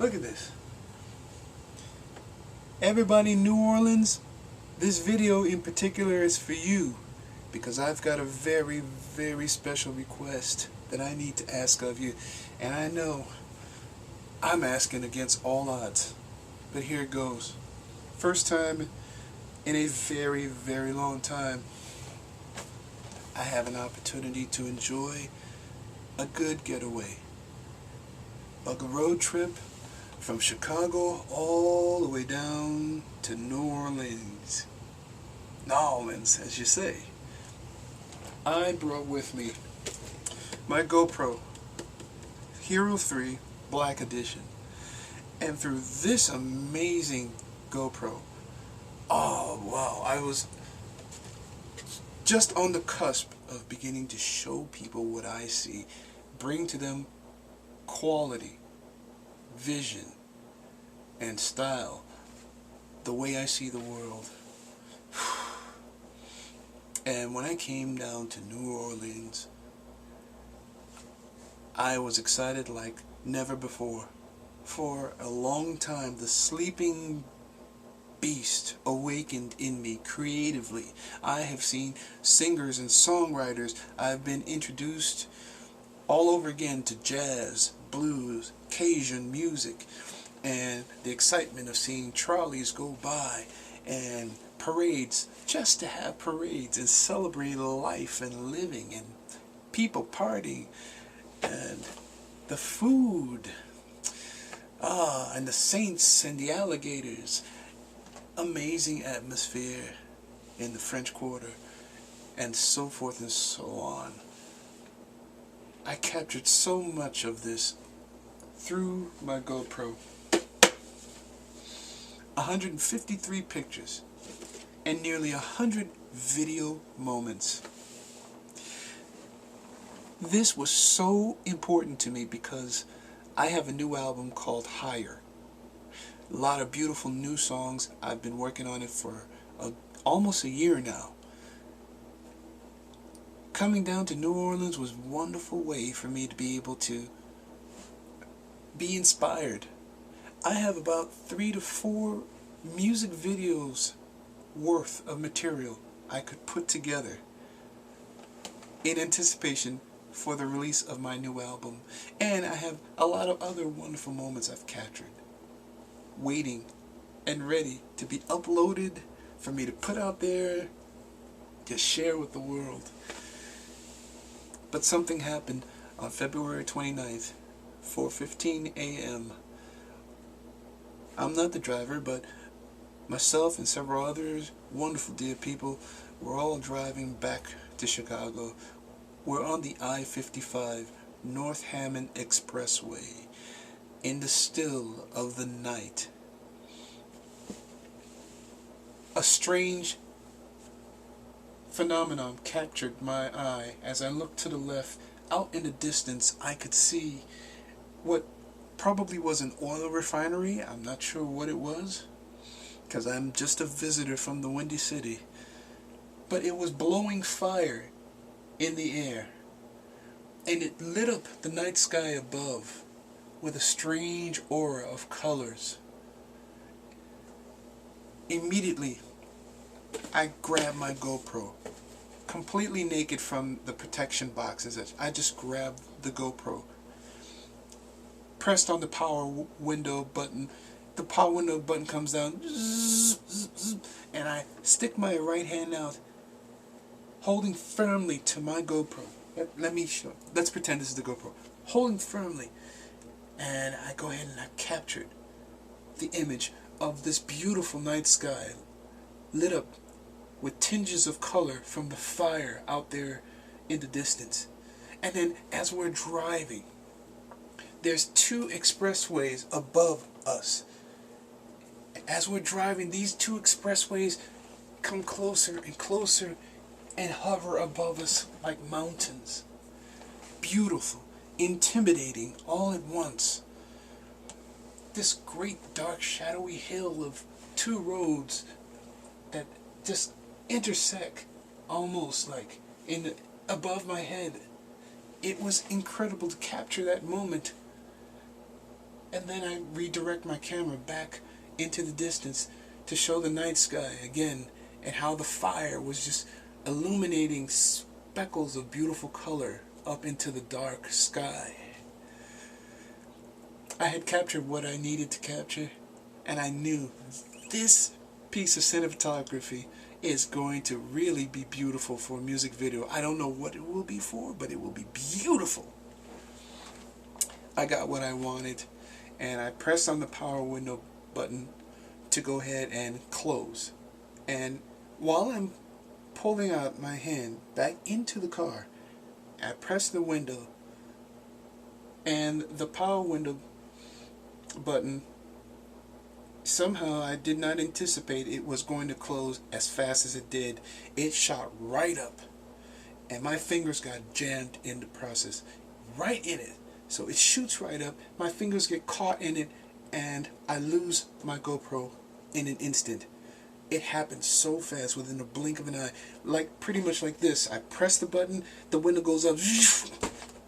Look at this. Everybody in New Orleans, this video in particular is for you because I've got a very, very special request that I need to ask of you. And I know I'm asking against all odds, but here it goes. First time in a very, very long time, I have an opportunity to enjoy a good getaway. A road trip from Chicago all the way down to New Orleans. New Orleans, as you say. I brought with me my GoPro Hero 3 Black Edition. And through this amazing GoPro, oh wow, I was just on the cusp of beginning to show people what I see, bring to them quality, vision, and style, the way I see the world. And when I came down to New Orleans, I was excited like never before. For a long time, the sleeping beast awakened in me creatively. I have seen singers and songwriters. I've been introduced all over again to jazz, blues, Cajun music, and the excitement of seeing trolleys go by and parades, just to have parades and celebrate life and living and people partying and the food, and the saints and the alligators. Amazing atmosphere in the French Quarter, and so forth and so on. I captured so much of this through my GoPro. 153 pictures and nearly 100 video moments. This was so important to me because I have a new album called Higher. A lot of beautiful new songs. I've been working on it for almost a year now. Coming down to New Orleans was a wonderful way for me to be able to be inspired. I have about 3 to 4 music videos worth of material I could put together in anticipation for the release of my new album. And I have a lot of other wonderful moments I've captured, waiting and ready to be uploaded for me to put out there to share with the world. But something happened on February 29th, 4:15 a.m. I'm not the driver, but myself and several others, wonderful dear people, we're all driving back to Chicago. We're on the I-55 North Hammond expressway in the still of the night. A strange phenomenon captured my eye. As I looked to the left, out in the distance, I could see what probably was an oil refinery. I'm not sure what it was, because I'm just a visitor from the Windy City. But it was blowing fire in the air, and it lit up the night sky above with a strange aura of colors. Immediately, I grabbed my GoPro, completely naked from the protection boxes. I just grabbed the GoPro, pressed on the power window button. The power window button comes down, and I stick my right hand out, holding firmly to my GoPro. Let me show. Let's pretend this is the GoPro. Holding firmly, and I go ahead and I captured the image of this beautiful night sky, lit up with tinges of color from the fire out there in the distance. And then as we're driving, there's 2 expressways above us. As we're driving, these 2 expressways come closer and closer and hover above us like mountains. Beautiful, intimidating, all at once. This great dark shadowy hill of 2 roads that just intersect almost like above my head. It was incredible to capture that moment And then I redirect my camera back into the distance to show the night sky again, and how the fire was just illuminating speckles of beautiful color up into the dark sky. I had captured what I needed to capture, and I knew this piece of cinematography is going to really be beautiful for a music video. I don't know what it will be for, but it will be beautiful. I got what I wanted, and I pressed on the power window button to go ahead and close. And while I'm pulling out my hand back into the car, I press the window, and the power window button, somehow I did not anticipate it was going to close as fast as it did. It shot right up, and my fingers got jammed in the process, right in it. So it shoots right up, my fingers get caught in it, and I lose my GoPro in an instant. It happened so fast, within a blink of an eye, like pretty much like this. I press the button, the window goes up,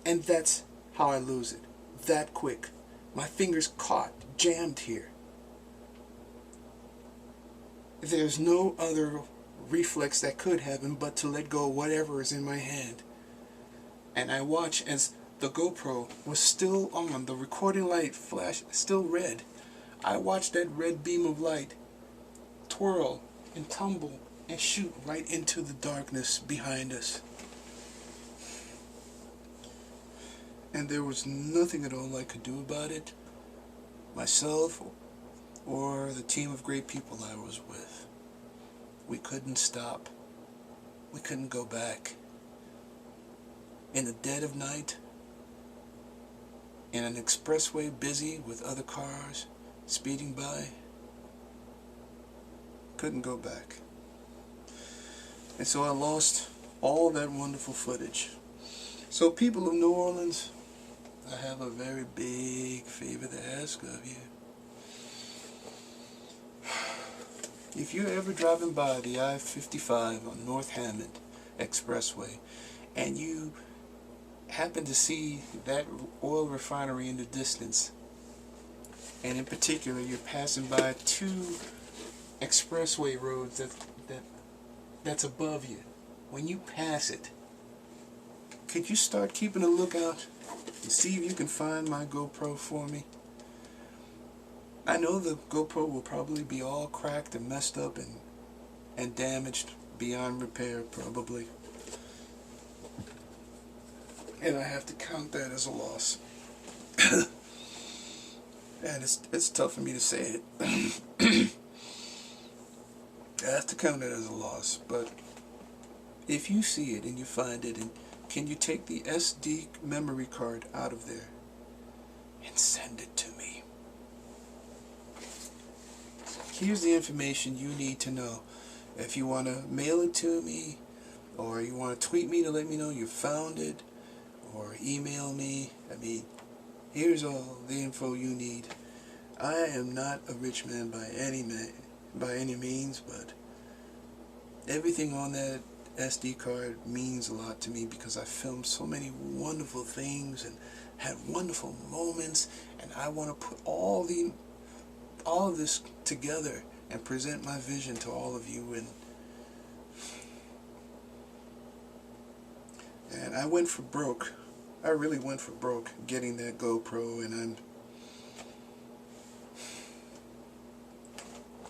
and that's how I lose it. That quick. My fingers caught, jammed here. There's no other reflex that could happen but to let go of whatever is in my hand. And I watch as the GoPro was still on, the recording light flashed, still red. I watched that red beam of light twirl and tumble and shoot right into the darkness behind us. And there was nothing at all I could do about it, myself or the team of great people I was with. We couldn't stop. We couldn't go back. In the dead of night, in an expressway busy with other cars speeding by, couldn't go back. And so I lost all that wonderful footage. So people of New Orleans, I have a very big favor to ask of you. If you're ever driving by the I-55 on North Hammond Expressway, and you happen to see that oil refinery in the distance, and in particular you're passing by two expressway roads that's above you, when you pass it, could you start keeping a lookout and see if you can find my GoPro for me? I know the GoPro will probably be all cracked and messed up and damaged beyond repair, probably. And I have to count that as a loss. And it's tough for me to say it. I have to count it as a loss. But if you see it and you find it, and can you take the SD memory card out of there and send it to me? Here's the information you need to know. If you want to mail it to me, or you want to tweet me to let me know you found it, or email me, here's all the info you need. I am not a rich man by any means, but everything on that SD card means a lot to me, because I filmed so many wonderful things and had wonderful moments, and I want to put all of this together and present my vision to all of you. And I went for broke. I really went for broke getting that GoPro, and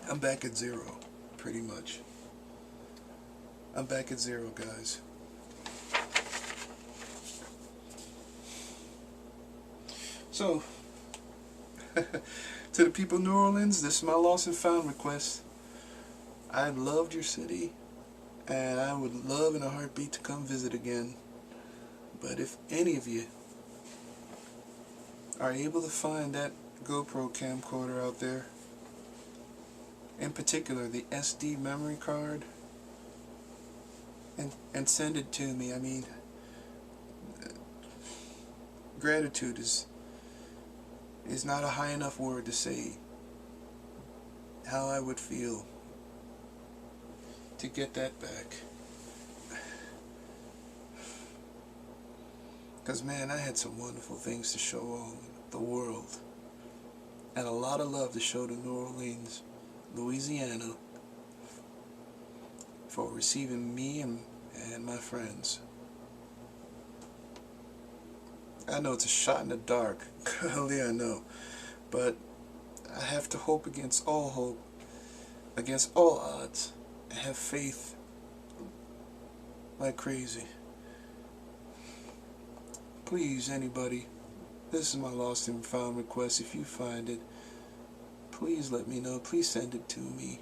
I'm back at zero, pretty much. I'm back at zero, guys. So, to the people of New Orleans, this is my lost and found request. I loved your city, and I would love in a heartbeat to come visit again. But if any of you are able to find that GoPro camcorder out there, in particular the SD memory card, and send it to me, gratitude is not a high enough word to say how I would feel to get that back. Because, man, I had some wonderful things to show all the world. and a lot of love to show to New Orleans, Louisiana, for receiving me and my friends. I know it's a shot in the dark, clearly I know, but I have to hope against all hope, against all odds, and have faith like crazy. Please, anybody, this is my lost and found request. If you find it, please let me know. Please send it to me.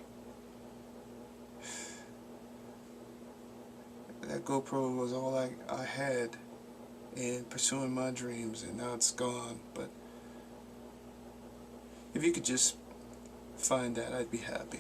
That GoPro was all I had in pursuing my dreams, and now it's gone. But if you could just find that, I'd be happy.